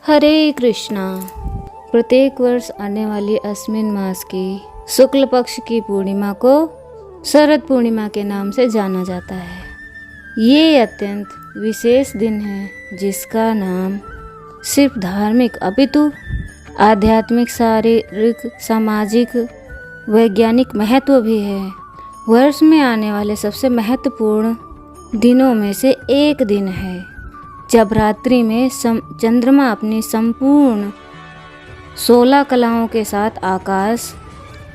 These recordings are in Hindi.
हरे कृष्णा। प्रत्येक वर्ष आने वाली अश्विन मास की शुक्ल पक्ष की पूर्णिमा को शरद पूर्णिमा के नाम से जाना जाता है। ये अत्यंत विशेष दिन है जिसका नाम सिर्फ धार्मिक अपितु आध्यात्मिक, शारीरिक, सामाजिक, वैज्ञानिक महत्व भी है। वर्ष में आने वाले सबसे महत्वपूर्ण दिनों में से एक दिन है जब रात्रि में चंद्रमा अपनी संपूर्ण 16 कलाओं के साथ आकाश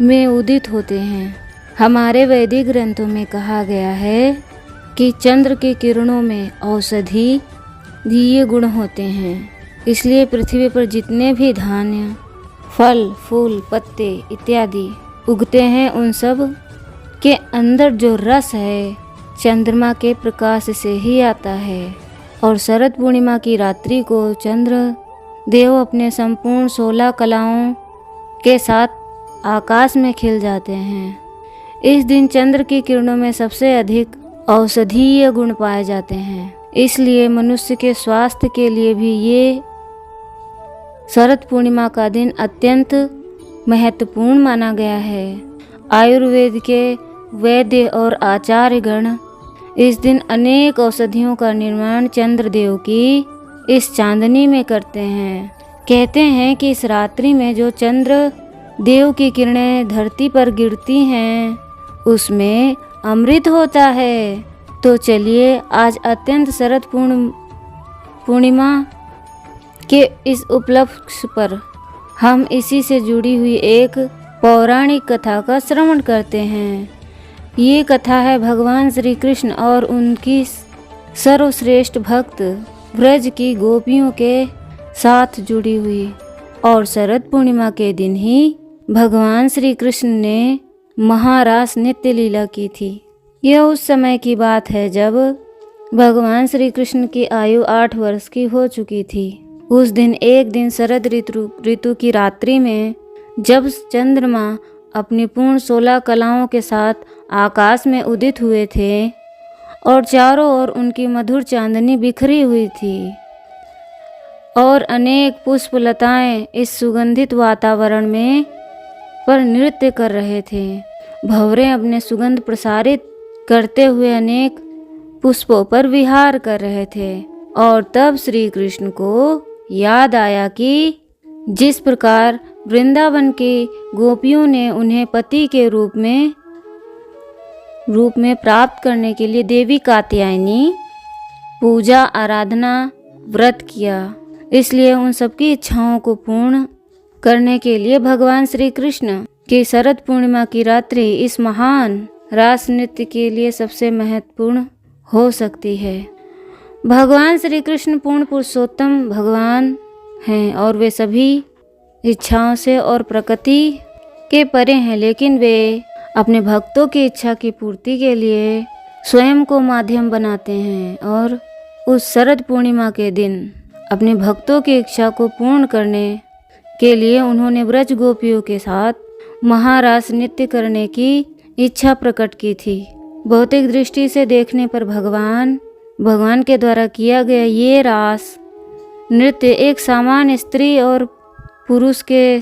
में उदित होते हैं। हमारे वैदिक ग्रंथों में कहा गया है कि चंद्र की किरणों में औषधीय गुण होते हैं। इसलिए पृथ्वी पर जितने भी धान्य, फल, फूल, पत्ते इत्यादि उगते हैं उन सब के अंदर जो रस है चंद्रमा के प्रकाश से ही आता है। और शरद पूर्णिमा की रात्रि को चंद्र देव अपने संपूर्ण 16 कलाओं के साथ आकाश में खिल जाते हैं। इस दिन चंद्र की किरणों में सबसे अधिक औषधीय गुण पाए जाते हैं। इसलिए मनुष्य के स्वास्थ्य के लिए भी ये शरद पूर्णिमा का दिन अत्यंत महत्वपूर्ण माना गया है। आयुर्वेद के वैद्य और आचार्यगण इस दिन अनेक औषधियों का निर्माण चंद्रदेव की इस चांदनी में करते हैं। कहते हैं कि इस रात्रि में जो चंद्र देव की किरणें धरती पर गिरती हैं उसमें अमृत होता है। तो चलिए आज अत्यंत शरद पूर्णिमा के इस उपलक्ष्य पर हम इसी से जुड़ी हुई एक पौराणिक कथा का श्रवण करते हैं। ये कथा है भगवान श्री कृष्ण और उनकी सर्वश्रेष्ठ भक्त ब्रज की गोपियों के साथ जुड़ी हुई। और शरद पूर्णिमा के दिन ही भगवान श्री कृष्ण ने महारास नृत्य लीला की थी। यह उस समय की बात है जब भगवान श्री कृष्ण की आयु 8 वर्ष की हो चुकी थी। उस दिन एक दिन शरद ऋतु की रात्रि में जब चंद्रमा अपनी पूर्ण 16 कलाओं के साथ आकाश में उदित हुए थे और चारों ओर उनकी मधुर चांदनी बिखरी हुई थी और अनेक पुष्पलताएं इस सुगंधित वातावरण में पर नृत्य कर रहे थे। भंवरे अपने सुगंध प्रसारित करते हुए अनेक पुष्पों पर विहार कर रहे थे। और तब श्री कृष्ण को याद आया कि जिस प्रकार वृंदावन की गोपियों ने उन्हें पति के रूप में प्राप्त करने के लिए देवी कात्यायनी पूजा, आराधना, व्रत किया। इसलिए उन सबकी इच्छाओं को पूर्ण करने के लिए भगवान श्री कृष्ण की शरद पूर्णिमा की रात्रि इस महान रास नृत्य के लिए सबसे महत्वपूर्ण हो सकती है। भगवान श्री कृष्ण पूर्ण पुरुषोत्तम भगवान हैं और वे सभी इच्छाओं से और प्रकृति के परे हैं, लेकिन वे अपने भक्तों की इच्छा की पूर्ति के लिए स्वयं को माध्यम बनाते हैं। और उस शरद पूर्णिमा के दिन अपने भक्तों की इच्छा को पूर्ण करने के लिए उन्होंने ब्रज गोपियों के साथ महारास नृत्य करने की इच्छा प्रकट की थी। भौतिक दृष्टि से देखने पर भगवान के द्वारा किया गया ये रास नृत्य एक सामान्य स्त्री और पुरुष के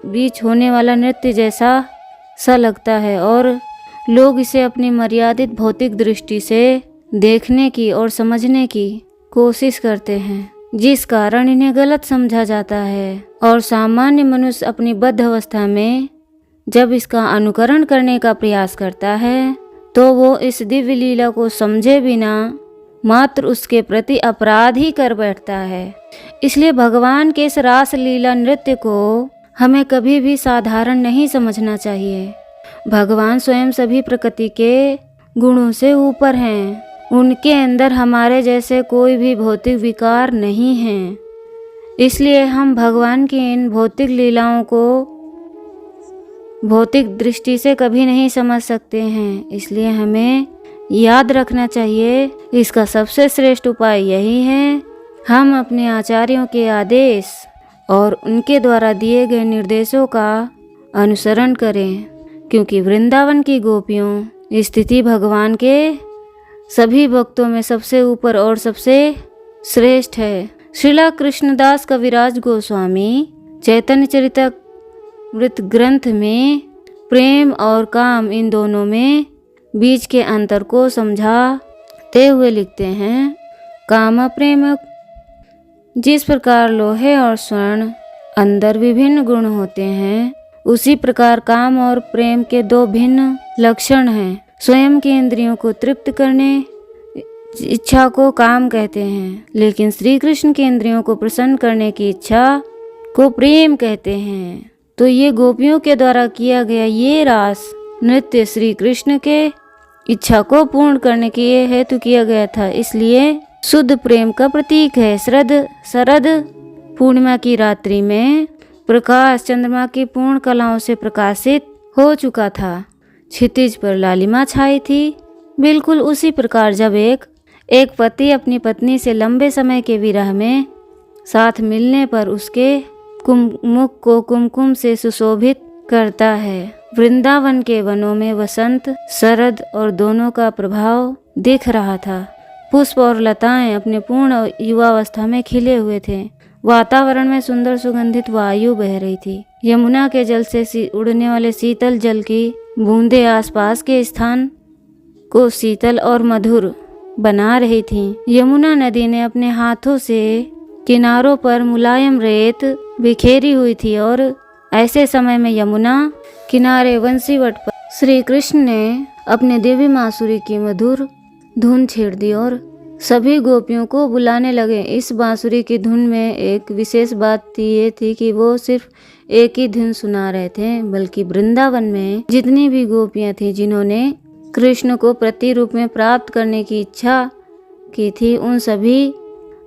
बीच होने वाला नृत्य जैसा सा लगता है और लोग इसे अपनी मर्यादित भौतिक दृष्टि से देखने की और समझने की कोशिश करते हैं, जिस कारण इन्हें गलत समझा जाता है। और सामान्य मनुष्य अपनी बद्ध अवस्था में जब इसका अनुकरण करने का प्रयास करता है तो वो इस दिव्य लीला को समझे बिना मात्र उसके प्रति अपराध ही कर बैठता है। इसलिए भगवान के इस रास लीला नृत्य को हमें कभी भी साधारण नहीं समझना चाहिए। भगवान स्वयं सभी प्रकृति के गुणों से ऊपर हैं। उनके अंदर हमारे जैसे कोई भी भौतिक विकार नहीं हैं। इसलिए हम भगवान की इन भौतिक लीलाओं को भौतिक दृष्टि से कभी नहीं समझ सकते हैं। इसलिए हमें याद रखना चाहिए, इसका सबसे श्रेष्ठ उपाय यही है हम अपने आचार्यों के आदेश और उनके द्वारा दिए गए निर्देशों का अनुसरण करें, क्योंकि वृंदावन की गोपियों स्थिति भगवान के सभी भक्तों में सबसे ऊपर और सबसे श्रेष्ठ है। श्रीला कृष्णदास कविराज गोस्वामी चैतन्य चरितमृत ग्रंथ में प्रेम और काम इन दोनों में बीच के अंतर को समझाते हुए लिखते हैं, काम प्रेम जिस प्रकार लोहे और स्वर्ण अंदर विभिन्न गुण होते हैं, उसी प्रकार काम और प्रेम के दो भिन्न लक्षण हैं। स्वयं के इंद्रियों को तृप्त करने इच्छा को काम कहते हैं, लेकिन श्री कृष्ण के इंद्रियों को प्रसन्न करने की इच्छा को प्रेम कहते हैं। तो ये गोपियों के द्वारा किया गया ये रास नृत्य श्री कृष्ण के इच्छा को पूर्ण करने के हेतु किया गया था, इसलिए शुद्ध प्रेम का प्रतीक है। शरद पूर्णिमा की रात्रि में प्रकाश चंद्रमा की पूर्ण कलाओं से प्रकाशित हो चुका था। क्षितिज पर लालिमा छाई थी। बिल्कुल उसी प्रकार जब एक पति अपनी पत्नी से लंबे समय के विरह में साथ मिलने पर उसके मुख को कुमकुम से सुशोभित करता है। वृंदावन के वनों में वसंत शरद और दोनों का प्रभाव दिख रहा था। पुष्प और लताएं अपने पूर्ण युवावस्था में खिले हुए थे। वातावरण में सुंदर सुगंधित वायु बह रही थी। यमुना के जल से उड़ने वाले शीतल जल की बूंदें आसपास के स्थान को शीतल और मधुर बना रही थीं। यमुना नदी ने अपने हाथों से किनारों पर मुलायम रेत बिखेरी हुई थी और ऐसे समय में यमुना किनारे वंशीवट पर श्री कृष्ण ने अपने दिव्य बांसुरी की मधुर धुन छेड़ दी और सभी गोपियों को बुलाने लगे। इस बांसुरी की धुन में एक विशेष बात ये थी कि वो सिर्फ एक ही धुन सुना रहे थे, बल्कि वृंदावन में जितनी भी गोपियां थी जिन्होंने कृष्ण को पति रूप में प्राप्त करने की इच्छा की थी, उन सभी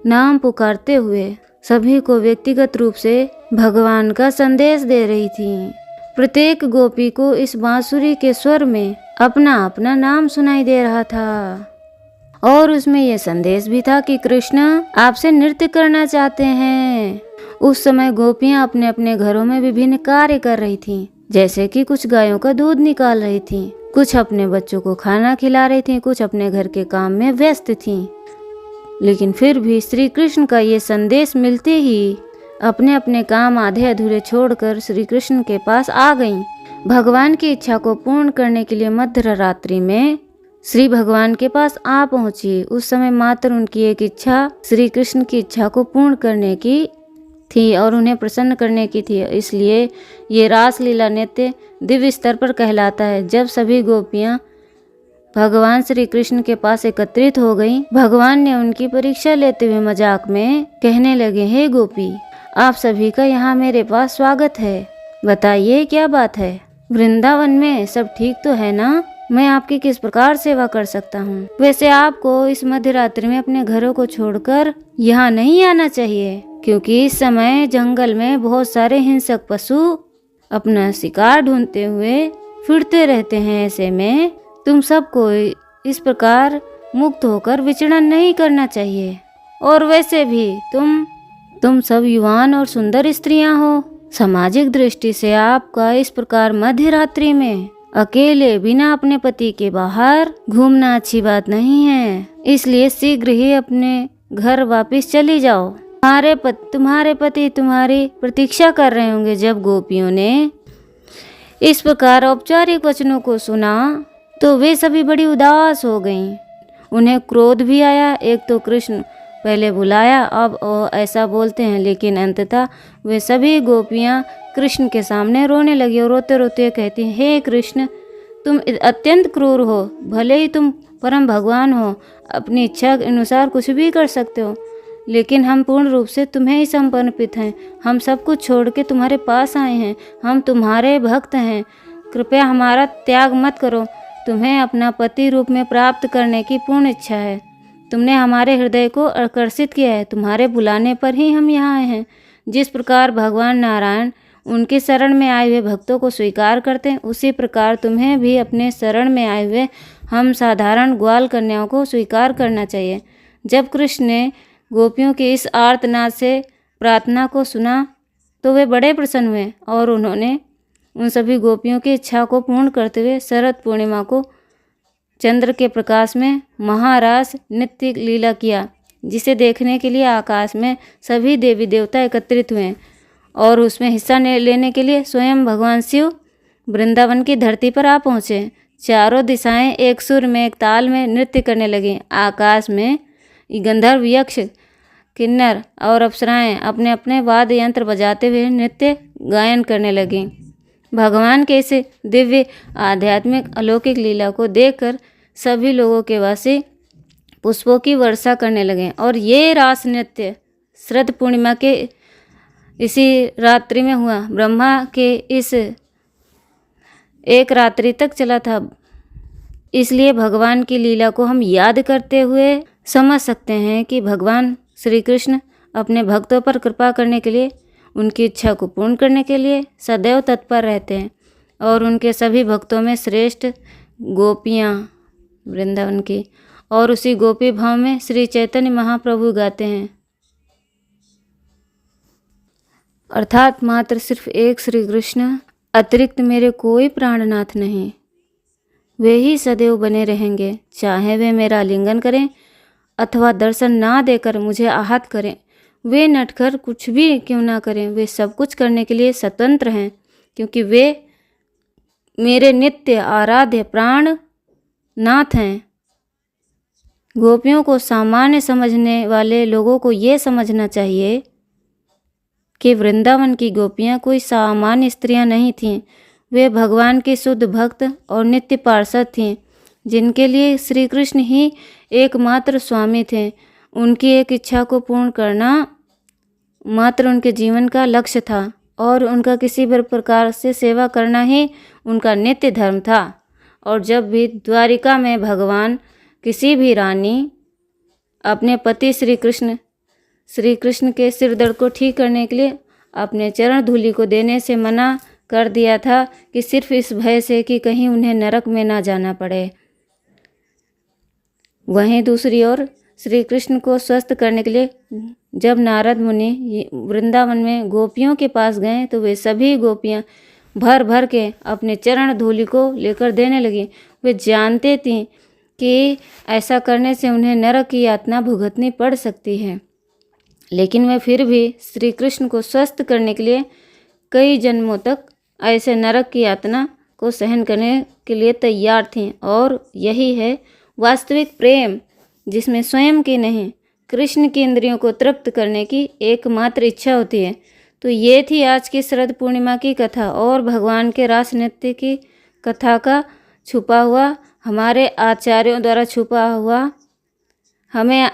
नाम पुकारते हुए सभी को व्यक्तिगत रूप से भगवान का संदेश दे रही थी। प्रत्येक गोपी को इस बांसुरी के स्वर में अपना अपना नाम सुनाई दे रहा था और उसमें यह संदेश भी था कि कृष्ण आपसे नृत्य करना चाहते हैं। उस समय गोपियां अपने अपने घरों में विभिन्न कार्य कर रही थीं, जैसे कि कुछ गायों का दूध निकाल रही थीं, कुछ अपने बच्चों को खाना खिला रही थीं, कुछ अपने घर के काम में व्यस्त थीं। लेकिन फिर भी श्री कृष्ण का ये संदेश मिलते ही अपने अपने काम आधे अधूरे छोड़कर श्री कृष्ण के पास आ गईं। भगवान की इच्छा को पूर्ण करने के लिए मध्य रात्रि में श्री भगवान के पास आ पहुंची। उस समय मात्र उनकी एक इच्छा श्री कृष्ण की इच्छा को पूर्ण करने की थी और उन्हें प्रसन्न करने की थी। इसलिए ये रास लीला नृत्य दिव्य स्तर पर कहलाता है। जब सभी गोपियां भगवान श्री कृष्ण के पास एकत्रित हो गईं, भगवान ने उनकी परीक्षा लेते हुए मजाक में कहने लगे, हे गोपी, आप सभी का यहाँ मेरे पास स्वागत है। बताइए क्या बात है? वृंदावन में सब ठीक तो है ना? मैं आपकी किस प्रकार सेवा कर सकता हूँ? वैसे आपको इस मध्य रात्रि में अपने घरों को छोड़कर यहाँ नहीं आना चाहिए, क्योंकि इस समय जंगल में बहुत सारे हिंसक पशु अपना शिकार ढूंढते हुए फिरते रहते हैं। ऐसे में तुम सबको इस प्रकार मुक्त होकर विचरण नहीं करना चाहिए। और वैसे भी तुम सब युवान और सुंदर स्त्रियां हो। सामाजिक दृष्टि से आपका इस प्रकार मध्य रात्रि में अकेले बिना अपने पति के बाहर घूमना अच्छी बात नहीं है। इसलिए शीघ्र ही अपने घर वापस चली जाओ। तुम्हारे पति तुम्हारी प्रतीक्षा कर रहे होंगे। जब गोपियों ने इस प्रकार औपचारिक वचनों को सुना तो वे सभी बड़ी उदास हो गईं। उन्हें क्रोध भी आया। एक तो कृष्ण पहले बुलाया, अब ऐसा बोलते हैं, लेकिन अंततः वे सभी गोपियां कृष्ण के सामने रोने लगी और रोते रोते कहती हैं, हे कृष्ण, तुम अत्यंत क्रूर हो। भले ही तुम परम भगवान हो, अपनी इच्छा के अनुसार कुछ भी कर सकते हो, लेकिन हम पूर्ण रूप से तुम्हें ही समर्पित हैं। हम सब कुछ छोड़ के तुम्हारे पास आए हैं। हम तुम्हारे भक्त हैं। कृपया हमारा त्याग मत करो। तुम्हें अपना पति रूप में प्राप्त करने की पूर्ण इच्छा है। तुमने हमारे हृदय को आकर्षित किया है। तुम्हारे बुलाने पर ही हम यहाँ आए हैं। जिस प्रकार भगवान नारायण उनके शरण में आए हुए भक्तों को स्वीकार करते हैं, उसी प्रकार तुम्हें भी अपने शरण में आए हुए हम साधारण ग्वाल कन्याओं को स्वीकार करना चाहिए। जब कृष्ण ने गोपियों की इस आर्तनाद से प्रार्थना को सुना तो वे बड़े प्रसन्न हुए और उन्होंने उन सभी गोपियों की इच्छा को पूर्ण करते हुए शरद पूर्णिमा को चंद्र के प्रकाश में महारास नृत्य लीला किया। जिसे देखने के लिए आकाश में सभी देवी देवता एकत्रित हुए और उसमें हिस्सा लेने के लिए स्वयं भगवान शिव वृंदावन की धरती पर आ पहुँचे। चारों दिशाएं एक सुर में, एक ताल में नृत्य करने लगी। आकाश में गंधर्व, यक्ष, किन्नर और अप्सराएं अपने अपने वाद्य यंत्र बजाते हुए नृत्य गायन करने लगीं। भगवान के इस दिव्य आध्यात्मिक अलौकिक लीला को देखकर सभी लोगों के वासी पुष्पों की वर्षा करने लगे और ये रास नृत्य शरद पूर्णिमा के इसी रात्रि में हुआ। ब्रह्मा के इस एक रात्रि तक चला था। इसलिए भगवान की लीला को हम याद करते हुए समझ सकते हैं कि भगवान श्री कृष्ण अपने भक्तों पर कृपा करने के लिए, उनकी इच्छा को पूर्ण करने के लिए सदैव तत्पर रहते हैं। और उनके सभी भक्तों में श्रेष्ठ गोपियाँ वृंदावन की, और उसी गोपी भाव में श्री चैतन्य महाप्रभु गाते हैं, अर्थात मात्र सिर्फ एक श्री कृष्ण अतिरिक्त मेरे कोई प्राणनाथ नहीं। वे ही सदैव बने रहेंगे, चाहे वे मेरा आलिंगन करें अथवा दर्शन ना देकर मुझे आहत करें। वे नटकर कुछ भी क्यों ना करें, वे सब कुछ करने के लिए स्वतंत्र हैं, क्योंकि वे मेरे नित्य आराध्य प्राण नाथ हैं। गोपियों को सामान्य समझने वाले लोगों को ये समझना चाहिए कि वृंदावन की गोपियाँ कोई सामान्य स्त्रियाँ नहीं थीं। वे भगवान के शुद्ध भक्त और नित्य पार्षद थीं, जिनके लिए श्री कृष्ण ही एकमात्र स्वामी थे। उनकी एक इच्छा को पूर्ण करना मात्र उनके जीवन का लक्ष्य था और उनका किसी भी प्रकार से सेवा करना ही उनका नित्य धर्म था। और जब भी द्वारिका में भगवान किसी भी रानी अपने पति श्री कृष्ण के सिर दर्द को ठीक करने के लिए अपने चरण धूलि को देने से मना कर दिया था कि सिर्फ इस भय से कि कहीं उन्हें नरक में ना जाना पड़े। वहीं दूसरी ओर श्री कृष्ण को स्वस्थ करने के लिए जब नारद मुनि वृंदावन में गोपियों के पास गए तो वे सभी गोपियाँ भर भर के अपने चरण धूलि को लेकर देने लगी। वे जानते थीं कि ऐसा करने से उन्हें नरक की यातना भुगतनी पड़ सकती है, लेकिन वे फिर भी श्री कृष्ण को स्वस्थ करने के लिए कई जन्मों तक ऐसे नरक की यातना को सहन करने के लिए तैयार थीं। और यही है वास्तविक प्रेम, जिसमें स्वयं की नहीं कृष्ण की इंद्रियों को तृप्त करने की एकमात्र इच्छा होती है। तो ये थी आज की शरद पूर्णिमा की कथा और भगवान के रास नृत्य की कथा का छुपा हुआ, हमारे आचार्यों द्वारा छुपा हुआ, हमें